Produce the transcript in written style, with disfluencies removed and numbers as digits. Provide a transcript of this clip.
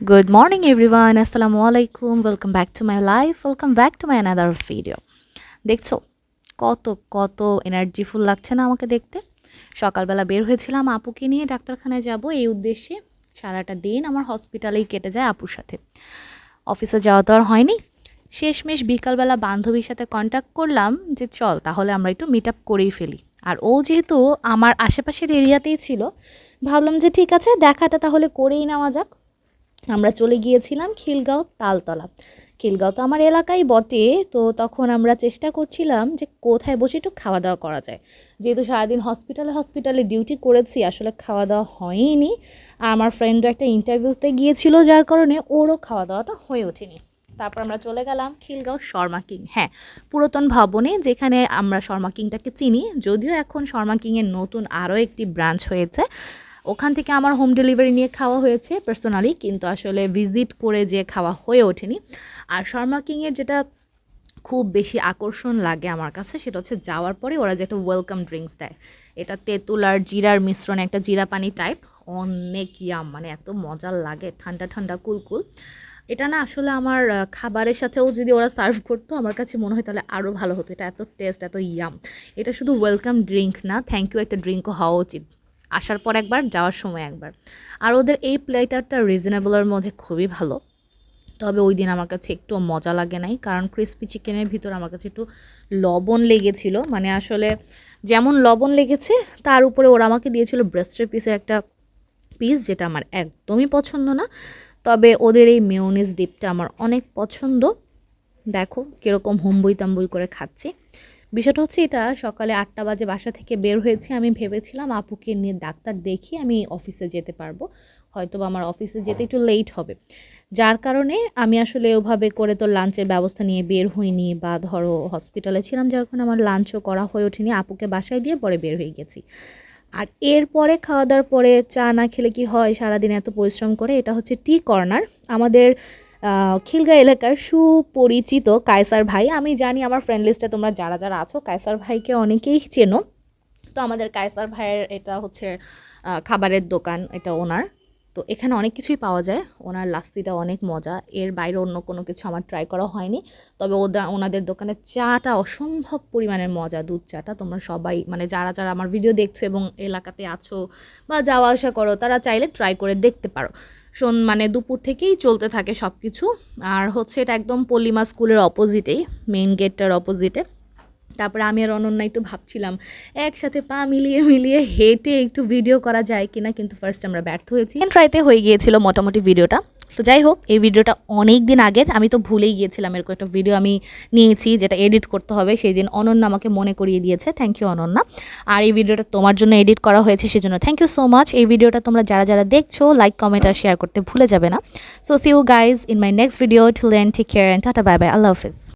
Good morning everyone. Assalamu alaikum. Welcome back to my life. Welcome back to my another video. দেখছো কত কত এনার্জিফুল লাগছে না আমাকে দেখতে। সকালবেলা বের হয়েছিলাম আপুকে নিয়ে ডাক্তারখানায় যাব এই উদ্দেশ্যে। সারাটা দিন আমার হসপিটালেই কেটে যায় আপুর সাথে। অফিসে যাওয়া তো আর হয়নি। শেষমেশ বিকালবেলা বান্ধবীর সাথে কন্ট্যাক্ট করলাম যে চল তাহলে আমরা একটু মিট আপ করেই ফেলি। আর ও যেহেতু আমার আশেপাশের এরিয়াতেই ছিল, ভাবলাম যে ঠিক আছে দেখাটা তাহলে করেই নেওয়া যাক। আমরা চলে গিয়েছিলাম খিলগাঁও তালতলা। খিলগাঁও তো আমার এলাকায় বটে, তো তখন আমরা চেষ্টা করছিলাম যে কোথায় বসে একটু খাওয়া দাওয়া করা যায়। যেহেতু সারাদিন হসপিটালে ডিউটি করেছি, আসলে খাওয়া দাওয়া হয়নি। আর আমার ফ্রেন্ডও একটা ইন্টারভিউতে গিয়েছিল, যার কারণে ওরও খাওয়া দাওয়াটা হয়ে ওঠেনি। তারপর আমরা চলে গেলাম খিলগাঁও শর্মা কিং। হ্যাঁ, পুরাতন ভবনে, যেখানে আমরা শর্মা কিংটাকে চিনি। যদিও এখন শর্মা কিংয়ের নতুন আরও একটি ব্রাঞ্চ হয়েছে, ওখান থেকে আমার হোম ডেলিভারি নিয়ে খাওয়া হয়েছে পার্সোনালি, কিন্তু আসলে ভিজিট করে যে খাওয়া হয়ে ওঠেনি। আর শর্মা কিংয়ের যেটা খুব বেশি আকর্ষণ লাগে আমার কাছে, সেটা হচ্ছে যাওয়ার পরে ওরা যে একটা ওয়েলকাম ড্রিঙ্কস দেয়। এটা তেঁতুল আর জিরার মিশ্রণে একটা জিরা পানি টাইপ, অনেক ইয়াম, মানে এত মজার লাগে, ঠান্ডা ঠান্ডা কুলকুল। এটা না আসলে আমার খাবারের সাথেও যদি ওরা সার্ভ করতো আমার কাছে মনে হয় তাহলে আরও ভালো হতো। এটা এত টেস্ট, এত ইয়াম। এটা শুধু ওয়েলকাম ড্রিঙ্ক না, থ্যাংক ইউ একটা ড্রিঙ্কও হওয়া উচিত। আসার পর একবার, যাওয়ার সময় একবার। আর ওদের এই প্লেটারটা রিজনেবলের মধ্যে খুবই ভালো। তবে ওই দিন আমার কাছে একটু মজা লাগে নাই, কারণ ক্রিসপি চিকেনের ভিতর আমার কাছে একটু লবণ লেগেছিল। মানে আসলে যেমন লবণ লেগেছে, তার উপরে ওরা আমাকে দিয়েছিল ব্রেস্টের পিসের একটা পিস, যেটা আমার একদমই পছন্দ না। তবে ওদের এই মেয়োনিজ ডিপটা আমার অনেক পছন্দ। দেখো কীরকম হুম্বই তাম্বুই করে খাচ্ছি। বিষয়টা হচ্ছে এটা, সকালে 8টা বাজে বাসা থেকে বের হয়েছি। আমি ভেবেছিলাম আপুকে নিয়ে ডাক্তার দেখিয়ে আমি অফিসে যেতে পারবো, হয়তো বা আমার অফিসে যেতে একটু লেট হবে। যার কারণে আমি আসলে ওভাবে করে তো লাঞ্চের ব্যবস্থা নিয়ে বের হইনি, বা ধরো হসপিটালে ছিলাম যখন আমার লাঞ্চও করা হয়ে ওঠেনি, আপুকে বাসায় দিয়ে পরে বের হয়ে গেছি। আর এরপরে খাওয়া দাওয়ার পরে চা না খেলে কি হয়, সারাদিন এত পরিশ্রম করে। এটা হচ্ছে টি কর্নার, আমাদের খিলগাঁও এলাকার সুপরিচিত কায়সার ভাই। আমি জানি আমার ফ্রেন্ড লিস্টে তোমরা যারা যারা আছো কায়সার ভাইকে অনেকেই চেনো। তো আমাদের কায়সার ভাইয়ের এটা হচ্ছে খাবারের দোকান, এটা ওনার। তো এখানে অনেক কিছুই পাওয়া যায়। ওনার লাস্সিটা অনেক মজা, এর বাইরে অন্য কোনো কিছু আমার ট্রাই করা হয়নি। তবে ওনাদের দোকানের চাটা অসম্ভব পরিমাণের মজা, দুধ চাটা। তোমরা সবাই, মানে যারা যারা আমার ভিডিও দেখছো এবং এলাকাতে আছো বা যাওয়া আসা করো, তারা চাইলে ট্রাই করে দেখতে পারো। মানে দুপুর থেকেই চলতে থাকে সব কিছু। আর হচ্ছে এটা একদম পল্লিমা স্কুলের অপোজিটেই, মেইন গেটটার অপোজিটে। তারপরে আমি আর অনন্যা একটু ভাবছিলাম একসাথে পা মিলিয়ে মিলিয়ে হেঁটে একটু ভিডিও করা যায় কিনা, কিন্তু ফার্স্ট আমরা ব্যর্থ হয়েছি। ট্রাইতে হয়ে গিয়েছিল মোটামুটি ভিডিওটা। তো যাই হোক, এই ভিডিওটা অনেক দিন আগের, আমি তো ভুলেই গিয়েছিলাম এরকম একটা ভিডিও আমি নিয়েছি যেটা এডিট করতে হবে। সেই দিন অনন্যা আমাকে মনে করিয়ে দিয়েছে, থ্যাংক ইউ অনন্যা। আর এই ভিডিওটা তোমার জন্য এডিট করা হয়েছে, সেজন্য থ্যাংক ইউ সো মাচ। এই ভিডিওটা তোমরা যারা যারা দেখছো লাইক, কমেন্ট আর শেয়ার করতে ভুলে যাবে না। So see you guys in my next video. Till then take care and tata, bye bye, আল্লাহ হাফিজ।